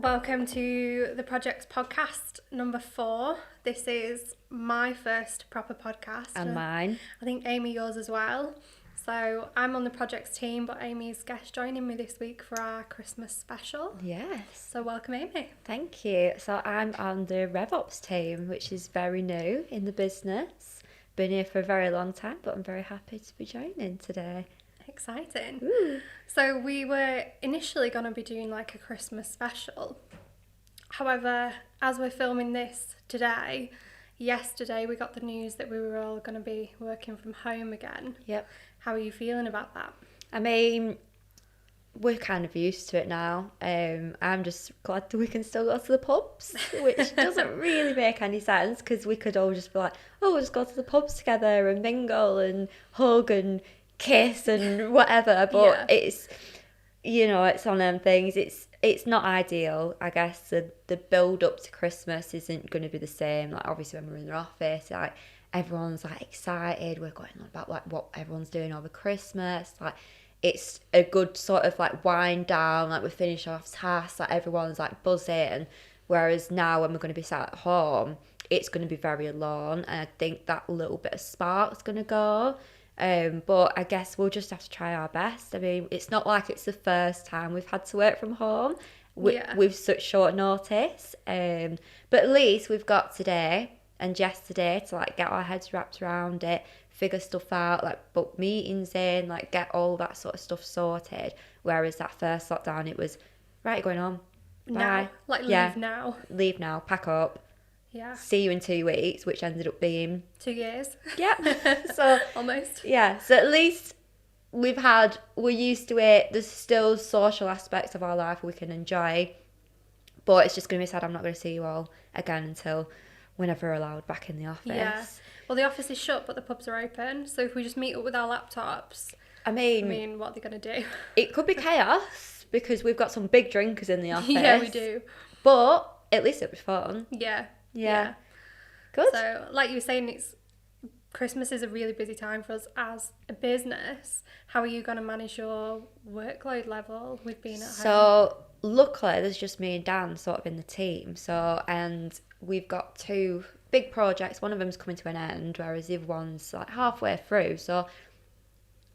Welcome to the Projects Podcast number 4. This is my first proper podcast. And mine. I think Amy, yours as well. So I'm on the Projects team, but Amy's guest joining me this week for our Christmas special. Yes. So welcome, Amy. Thank you. So I'm on the RevOps team, which is very new in the business. Been here for a very long time, but I'm very happy to be joining today. Exciting. Ooh. So we were initially going to be doing like a Christmas special. However, as we're filming this today, yesterday we got the news that we were all going to be working from home again. Yep. How are you feeling about that? I mean, we're kind of used to it now. I'm just glad that we can still go to the pubs, which doesn't really make any sense because we could all just be like, oh, we'll just go to the pubs together and mingle and hug and kiss and whatever. But it's, it's on them things. It's not ideal. I guess the build up to Christmas isn't going to be the same. Like obviously when we're in the office, like everyone's like excited. We're going on about like what everyone's doing over Christmas. Like it's a good sort of like wind down. Like we finish off tasks. Like everyone's like buzzing. Whereas now when we're going to be sat at home, it's going to be very alone. And I think that little bit of spark's going to go. But I guess we'll just have to try our best. I mean, it's not like it's the first time we've had to work from home with such short notice. But at least we've got today and yesterday to like get our heads wrapped around it, figure stuff out, like book meetings in, like get all that sort of stuff sorted. Whereas that first lockdown, it was, right, you're going home. Bye. Now, like leave now. Leave now, pack up. Yeah. See you in 2 weeks, which ended up being 2 years. Yeah. So almost. Yeah. So at least we're used to it. There's still social aspects of our life we can enjoy. But it's just going to be sad I'm not going to see you all again until whenever we're allowed back in the office. Yeah. Well, the office is shut, but the pubs are open. So if we just meet up with our laptops, I mean, what are they going to do? It could be chaos because we've got some big drinkers in the office. Yeah, we do. But at least it'll be fun. Yeah. Good. So, like you were saying, Christmas is a really busy time for us as a business. How are you going to manage your workload level with being at home? So, luckily, there's just me and Dan sort of in the team. So, and we've got 2 big projects. One of them's coming to an end, whereas the other one's like halfway through. So,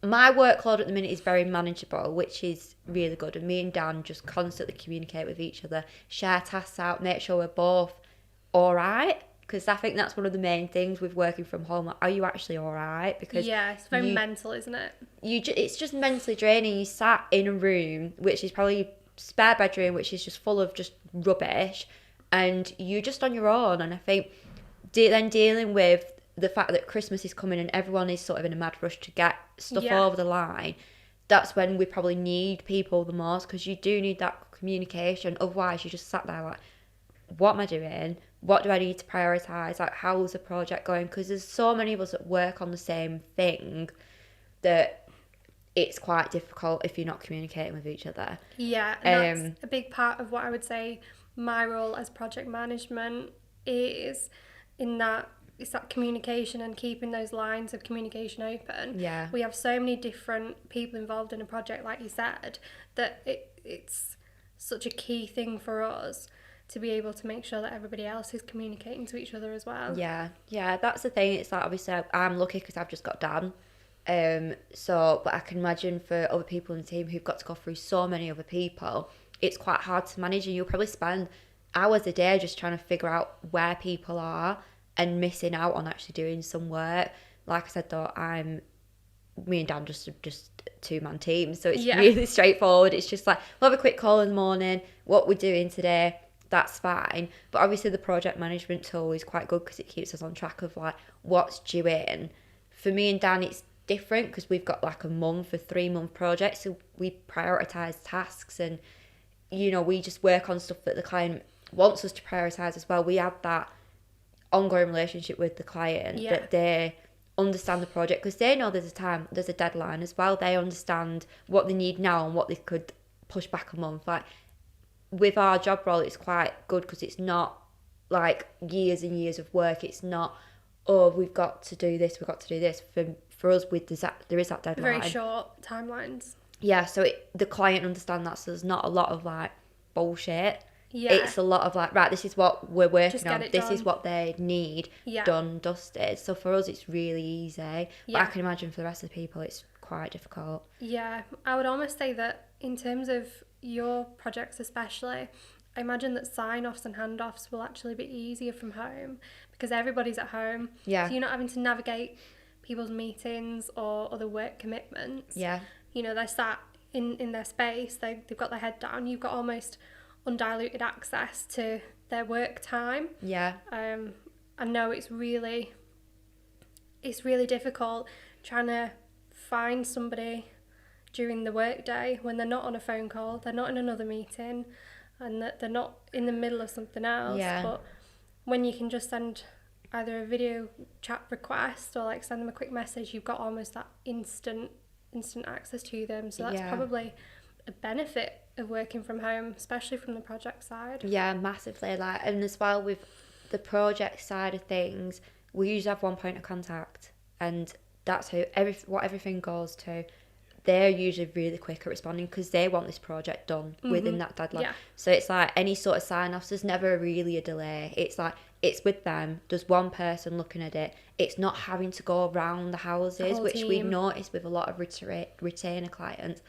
my workload at the minute is very manageable, which is really good. And me and Dan just constantly communicate with each other, share tasks out, make sure we're both all right, because I think that's one of the main things with working from home. Like, are you actually all right? Because it's very mental, isn't it? It's just mentally draining. You sat in a room which is probably spare bedroom, which is just full of just rubbish, and you're just on your own. And I think then dealing with the fact that Christmas is coming and everyone is sort of in a mad rush to get stuff over the line, that's when we probably need people the most, because you do need that communication. Otherwise, you just sat there like, what am I doing? What do I need to prioritise? Like, how's the project going? Because there's so many of us that work on the same thing that it's quite difficult if you're not communicating with each other. Yeah, and that's a big part of what I would say my role as project management is, in that it's that communication and keeping those lines of communication open. Yeah. We have so many different people involved in a project, like you said, that it's such a key thing for us to be able to make sure that everybody else is communicating to each other as well. Yeah, that's the thing. It's like, obviously, I'm lucky because I've just got Dan. But I can imagine for other people in the team who've got to go through so many other people, it's quite hard to manage, and you'll probably spend hours a day just trying to figure out where people are and missing out on actually doing some work. Like I said, though, me and Dan just 2-man team, so it's really straightforward. It's just like, we'll have a quick call in the morning, what we're doing today. That's fine. But obviously the project management tool is quite good because it keeps us on track of like what's due in. For me and Dan, it's different because we've got like a 3-month project, so we prioritise tasks, and we just work on stuff that the client wants us to prioritise as well. We have that ongoing relationship with the client that they understand the project, because they know there's a deadline as well. They understand what they need now and what they could push back a month. Like, with our job role, it's quite good because it's not like years and years of work. It's not, oh, we've got to do this. For us, there is that deadline. Very short timelines. Yeah, so the client understands that, so there's not a lot of like bullshit Yeah. It's a lot of like, right, this is what we're Just working get on. it This done. is what they need Yeah. done, dusted. So for us, it's really easy. But Yeah. I can imagine for the rest of the people, it's quite difficult. Yeah, I would almost say that in terms of your projects especially, I imagine that sign-offs and handoffs will actually be easier from home because everybody's at home. Yeah. So you're not having to navigate people's meetings or other work commitments. Yeah. You know, they're sat in their space, they've got their head down. You've got almost undiluted access to their work time. Yeah. I know it's really difficult trying to find somebody during the workday when they're not on a phone call, they're not in another meeting, and that they're not in the middle of something else. Yeah. But when you can just send either a video chat request or like send them a quick message, you've got almost that instant access to them. So that's probably a benefit of working from home, especially from the project side. Yeah, massively. Like, and as well with the project side of things, we usually have one point of contact, and that's who everything goes to. They're usually really quick at responding because they want this project done within that deadline. Yeah. So it's like any sort of sign-offs, there's never really a delay. It's like, it's with them. There's one person looking at it. It's not having to go around the houses, which team. we notice with a lot of retainer clients,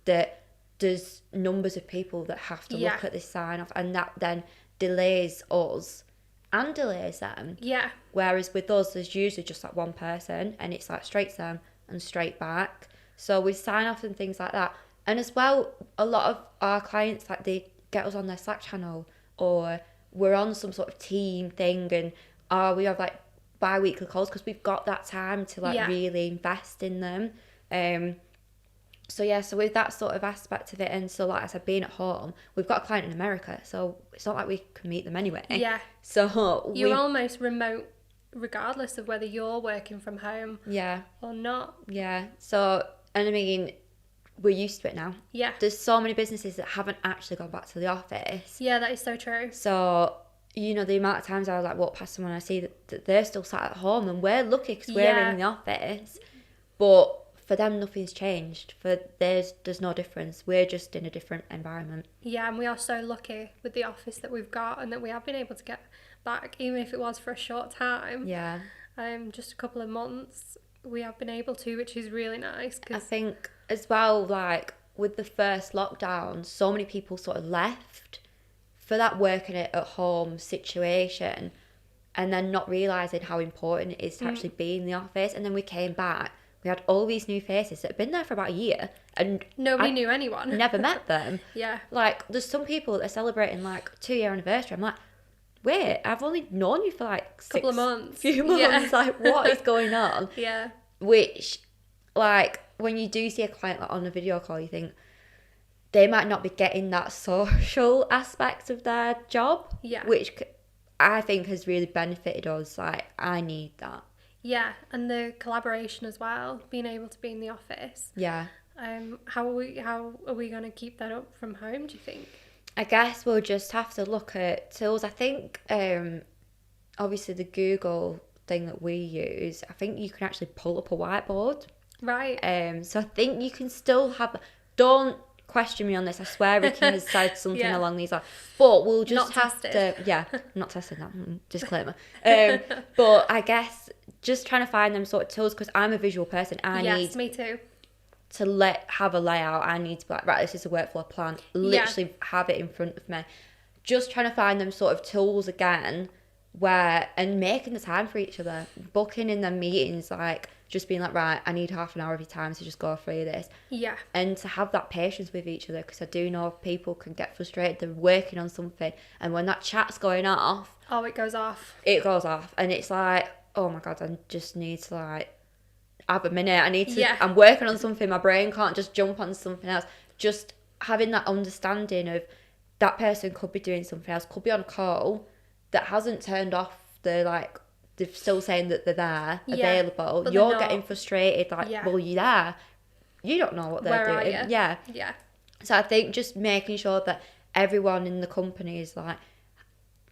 that there's numbers of people that have to look at this sign-off, and that then delays us and delays them. Yeah. Whereas with us, there's usually just like one person, and it's like straight to them and straight back. So we sign off and things like that. And as well, a lot of our clients, like, they get us on their Slack channel, or we're on some sort of team thing, and we have like bi-weekly calls because we've got that time to like really invest in them. So with that sort of aspect of it, and so like I said, being at home, we've got a client in America, so it's not like we can meet them anyway. Yeah. So you're almost remote regardless of whether you're working from home or not. Yeah. So, and I mean, we're used to it now. Yeah. There's so many businesses that haven't actually gone back to the office. Yeah, that is so true. So, you know, the amount of times I like walk past someone, I see that they're still sat at home, and we're lucky because we're in the office. But for them, nothing's changed. For there's no difference. We're just in a different environment. Yeah, and we are so lucky with the office that we've got, and that we have been able to get back, even if it was for a short time. Yeah. Just a couple of months, we have been able to, which is really nice. I think as well, like with the first lockdown, so many people sort of left for that working at home situation, and then not realising how important it is to actually be in the office. And then we came back, we had all these new faces that had been there for about a year, and nobody knew anyone. Never met them. Yeah. Like, there's some people that are celebrating like 2-year anniversary. I'm like, wait, I've only known you for like couple of months. Few months. Yeah. Like, what is going on? Yeah. Which, like, when you do see a client like on a video call, you think they might not be getting that social aspect of their job. Yeah. Which I think has really benefited us. Like, I need that. Yeah, and the collaboration as well, being able to be in the office. Yeah. How are we going to keep that up from home, do you think? I guess we'll just have to look at tools. I think, obviously, the Google thing that we use, I think you can actually pull up a whiteboard. Right. So I think you can still have. Don't question me on this. I swear Ricky has said something along these lines. But we'll just not have tested. to. Yeah, not testing that. Disclaimer. But I guess just trying to find them sort of tools, because I'm a visual person. Yes, me too. To have a layout, I need to be like, right, this is a workflow plan. Literally have it in front of me. Just trying to find them sort of tools again, and making the time for each other, booking in their meetings, like just being like, right, I need half an hour of your time to just go through this. Yeah. And to have that patience with each other, because I do know people can get frustrated. They're working on something, and when that chat's going off, it goes off. It goes off, and it's like, oh my God, I just need to like have a minute. I need to. I'm working on something. My brain can't just jump on something else. Just having that understanding of that person could be doing something else, could be on a call that hasn't turned off the like. They're still saying that they're there, available. You're getting frustrated, like, well, you're there. You don't know what they're doing. Yeah. Yeah. So I think just making sure that everyone in the company is like,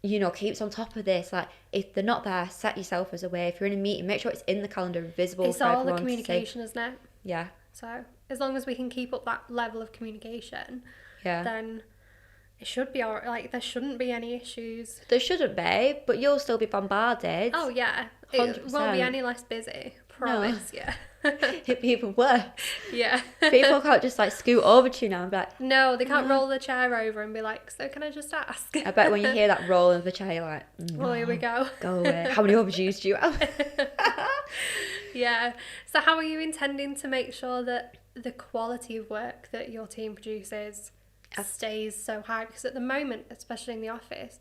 you know, keeps on top of this. Like, if they're not there, set yourself as a way. If you're in a meeting, make sure it's in the calendar, visible it's for everyone. It's all the communication, isn't it? Yeah. So as long as we can keep up that level of communication, then It should be alright. Like, there shouldn't be any issues. There shouldn't be, but you'll still be bombarded. Oh, yeah. It 100%. won't be any less busy. Promise, yeah. It'd be even worse. Yeah. People can't just like scoot over to you now and be like, No, they can't roll the chair over and be like, so can I just ask? I bet when you hear that roll of the chair, you're like, no, Well, here we go. Go away. How many overviews do you have? Yeah. So how are you intending to make sure that the quality of work that your team produces stays so high? Because at the moment, especially in the office,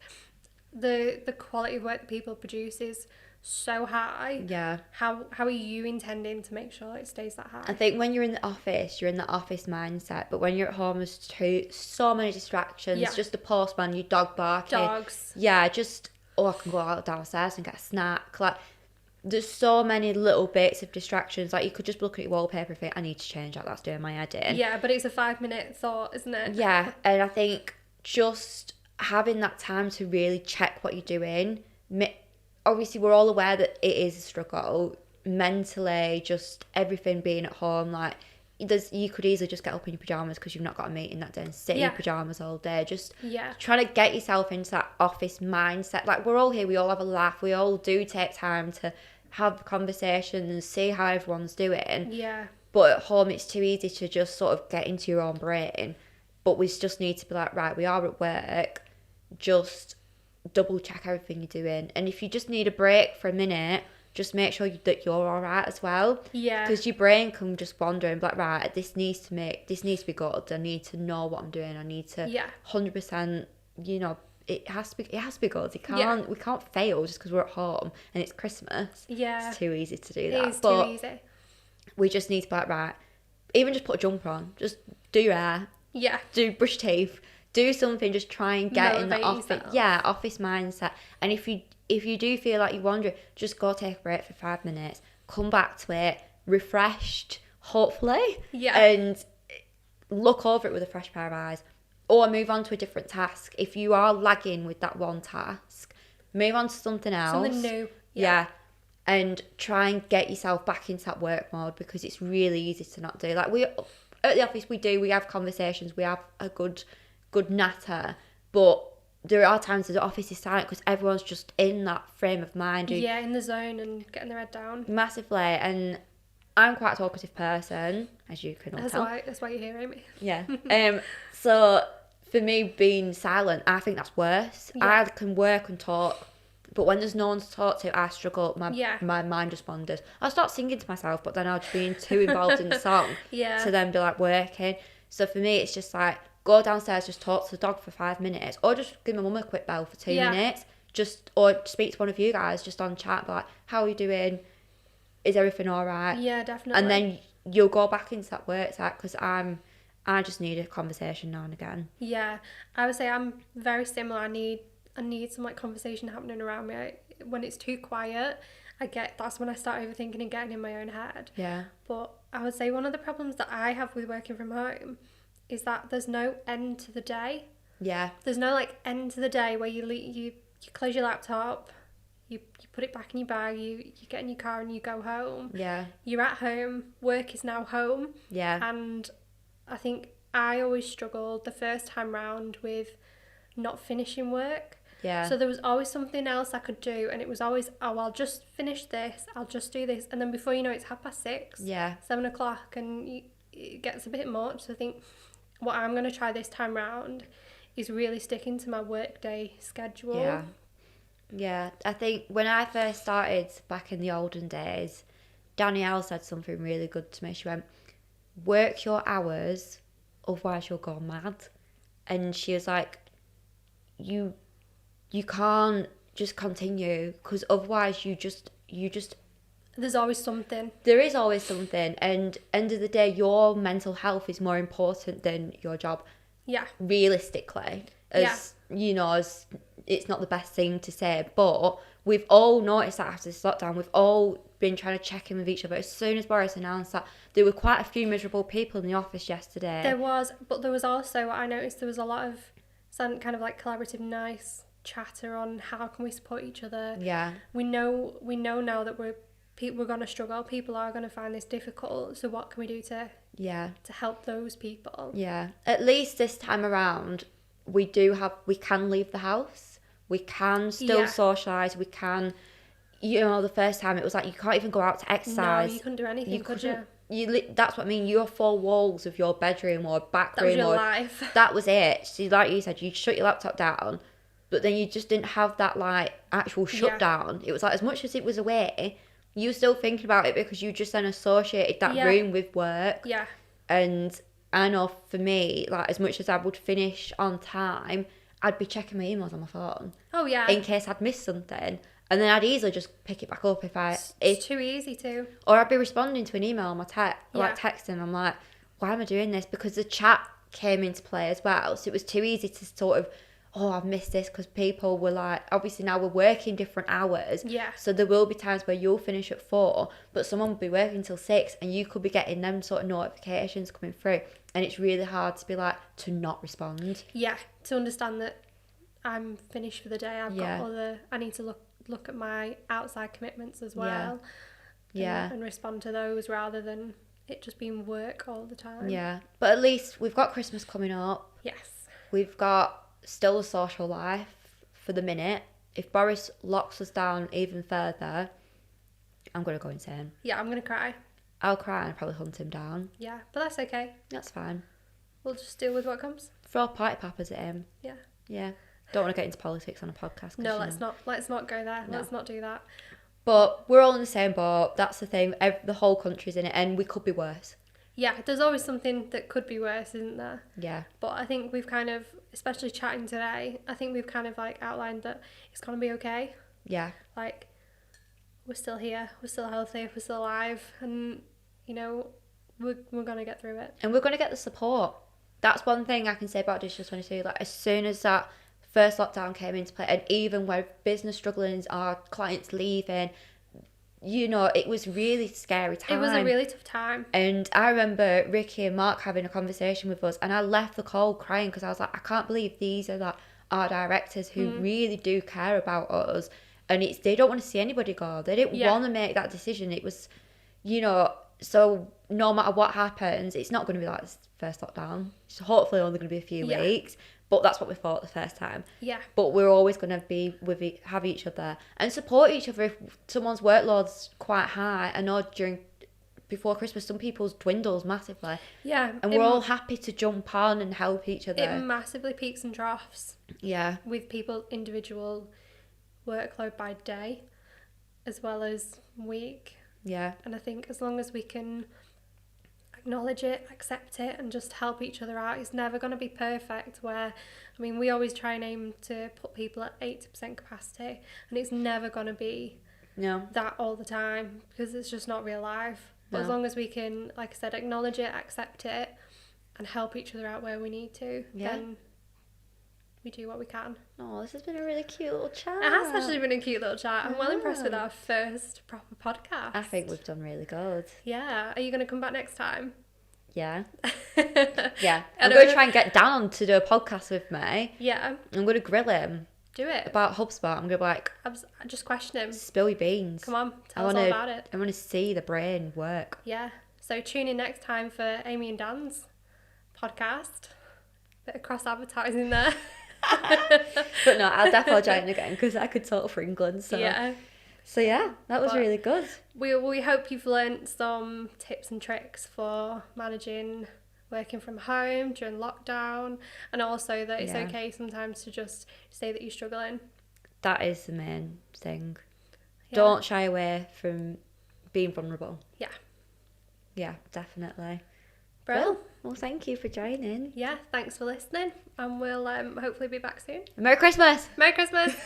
the quality of work that people produce is so high. Yeah. How are you intending to make sure it stays that high? I think when you're in the office, you're in the office mindset. But when you're at home, there's so many distractions. Yeah. Just the postman, your dog barking. Dogs. Yeah, just, I can go out downstairs and get a snack. Like, there's so many little bits of distractions. Like, you could just look at your wallpaper and think, I need to change that. That's doing my head in. Yeah, but it's a 5-minute thought, isn't it? Yeah, and I think just having that time to really check what you're doing. Obviously, we're all aware that it is a struggle mentally, just everything being at home. Like, you could easily just get up in your pajamas because you've not got a meeting that day and sit in your pajamas all day. Just trying to get yourself into that office mindset. Like, we're all here, we all have a laugh, we all do take time to have conversations and see how everyone's doing. Yeah. But at home, it's too easy to just sort of get into your own brain. But we just need to be like, right, we are at work, just double check everything you're doing. And if you just need a break for a minute, just make sure that you're all right as well. Yeah. Because your brain can just wander and be like, right, this needs to be good. I need to know what I'm doing. I need to 100%, it has to be good. We can't fail just because we're at home and it's Christmas. Yeah. It's too easy to do that. It is too easy. We just need to be like, right, even just put a jumper on, just do your hair. Yeah. Brush your teeth. Do something, just try and get in the office. Yourself. Yeah, office mindset. And if you do feel like you're wandering, just go take a break for 5 minutes. Come back to it, refreshed, hopefully. Yeah. And look over it with a fresh pair of eyes. Or move on to a different task. If you are lagging with that one task, move on to something else. Something new. Yeah. And try and get yourself back into that work mode because it's really easy to not do. Like, at the office, we have conversations, we have a good natter, but there are times that the office is silent because everyone's just in that frame of mind. Yeah, in the zone and getting their head down. Massively. And I'm quite a talkative person, as you can all tell. That's why you're here, Amy. Yeah. So for me, being silent, I think that's worse. Yeah. I can work and talk, but when there's no one to talk to, I struggle. My mind just wanders. I'll start singing to myself, but then I'll just be too involved in the song to then be like working. So for me, it's just like, go downstairs, just talk to the dog for 5 minutes, or just give my mum a quick bell for 2 minutes, or speak to one of you guys just on chat, like, how are you doing? Is everything all right? Yeah, definitely. And then you'll go back into that work site because I just need a conversation now and again. Yeah, I would say I'm very similar. I need some like conversation happening around me. When it's too quiet, that's when I start overthinking and getting in my own head. Yeah. But I would say one of the problems that I have with working from home is that there's no end to the day. Yeah. There's no like end to the day where you close your laptop, you put it back in your bag, you get in your car and you go home. Yeah. You're at home, work is now home. Yeah. And I think I always struggled the first time round with not finishing work. Yeah. So there was always something else I could do, and it was always, I'll just finish this, I'll just do this, and then before you know it's 6:30, yeah, 7:00, and it gets a bit much. So I think what I'm going to try this time round is really sticking to my workday schedule. Yeah. Yeah, I think when I first started back in the olden days, Danielle said something really good to me. She went, work your hours, otherwise you'll go mad. And she was like, you can't just continue because otherwise you just there's always something. There is always something, and end of the day your mental health is more important than your job. Yeah. Realistically, as it's not the best thing to say, but we've all noticed that after this lockdown, we've all been trying to check in with each other. As soon as Boris announced that, there were quite a few miserable people in the office yesterday. There was also, I noticed there was a lot of some kind of like collaborative, nice chatter on how can we support each other. Yeah. We know now that we're going to struggle. People are going to find this difficult. So what can we do to help those people? Yeah. At least this time around, we can leave the house. We can still socialise. We can, the first time it was like you can't even go out to exercise. No, you couldn't do anything, could you? That's what I mean. Your 4 walls of your bedroom or back room, that was your life. That was it. So like you said, you shut your laptop down, but then you just didn't have that like actual shutdown. It was like as much as it was away, you were still thinking about it because you just then associated that room with work. Yeah. And I know for me, like as much as I would finish on time, I'd be checking my emails on my phone. Oh yeah. In case I'd missed something. And then I'd easily just pick it back up It's too easy to. Or I'd be responding to an email on my texting. I'm like, why am I doing this? Because the chat came into play as well. So it was too easy to sort of, I've missed this because people were like, obviously now we're working different hours. Yeah. So there will be times where you'll finish at 4, but someone will be working till 6 and you could be getting them sort of notifications coming through. And it's really hard to be like, to not respond. Yeah, to understand that I'm finished for the day. I've got I need to look at my outside commitments as well. Yeah. And respond to those rather than it just being work all the time. Yeah. But at least we've got Christmas coming up. Yes. We've got still a social life for the minute. If Boris locks us down even further, I'm going to go insane. Yeah, I'm going to cry. I'll cry and probably hunt him down. Yeah, but that's okay. That's fine. We'll just deal with what comes. Throw party poppers at him. Yeah. Yeah. Don't want to get into politics on a podcast. No, let's not go there. No. Let's not do that. But we're all in the same boat. That's the thing. The whole country's in it, and we could be worse. Yeah, there's always something that could be worse, isn't there? Yeah. But I think we've kind of, especially chatting today, I think we've kind of like outlined that it's going to be okay. Yeah. Like, we're still here, we're still healthy, we're still alive, and, we're going to get through it. And we're going to get the support. That's one thing I can say about Digital 22. Like, as soon as that first lockdown came into play, and even when business struggling, our clients leaving, it was really scary time. It was a really tough time. And I remember Ricky and Mark having a conversation with us, and I left the call crying because I was like, I can't believe these are like our directors who really do care about us, and they don't want to see anybody go. They didn't want to make that decision. It was, so no matter what happens, it's not going to be like this first lockdown. It's hopefully only going to be a few weeks. But that's what we thought the first time. Yeah. But we're always going to be have each other and support each other if someone's workload's quite high. I know before Christmas, some people's dwindles massively. Yeah. And we're all happy to jump on and help each other. It massively peaks and troughs. Yeah. With people's individual workload by day as well as week. Yeah. And I think as long as we can acknowledge it, accept it, and just help each other out, it's never going to be perfect. We always try and aim to put people at 80% capacity, and it's never going to be that all the time because it's just not real life. But as long as we can, like I said, acknowledge it, accept it, and help each other out where we need to, then we do what we can. Oh, this has been a really cute little chat. It has actually been a cute little chat. I'm well impressed with our first proper podcast. I think we've done really good. Yeah. Are you going to come back next time? Yeah. Yeah. I'm going to try and get Dan to do a podcast with me. Yeah. I'm going to grill him. Do it. About HubSpot. I'm going to be like... just question him. Spill your beans. Come on. Tell us all about it. I want to see the brain work. Yeah. So tune in next time for Amy and Dan's podcast. Bit of cross-advertising there. But no, I'll definitely join again because I could talk for England. So yeah, that was really good. We hope you've learnt some tips and tricks for managing working from home during lockdown, and also that it's okay sometimes to just say that you're struggling. That is the main thing. Don't shy away from being vulnerable. Yeah, definitely. Well, thank you for joining. Yeah, thanks for listening, and we'll hopefully be back soon. Merry Christmas! Merry Christmas!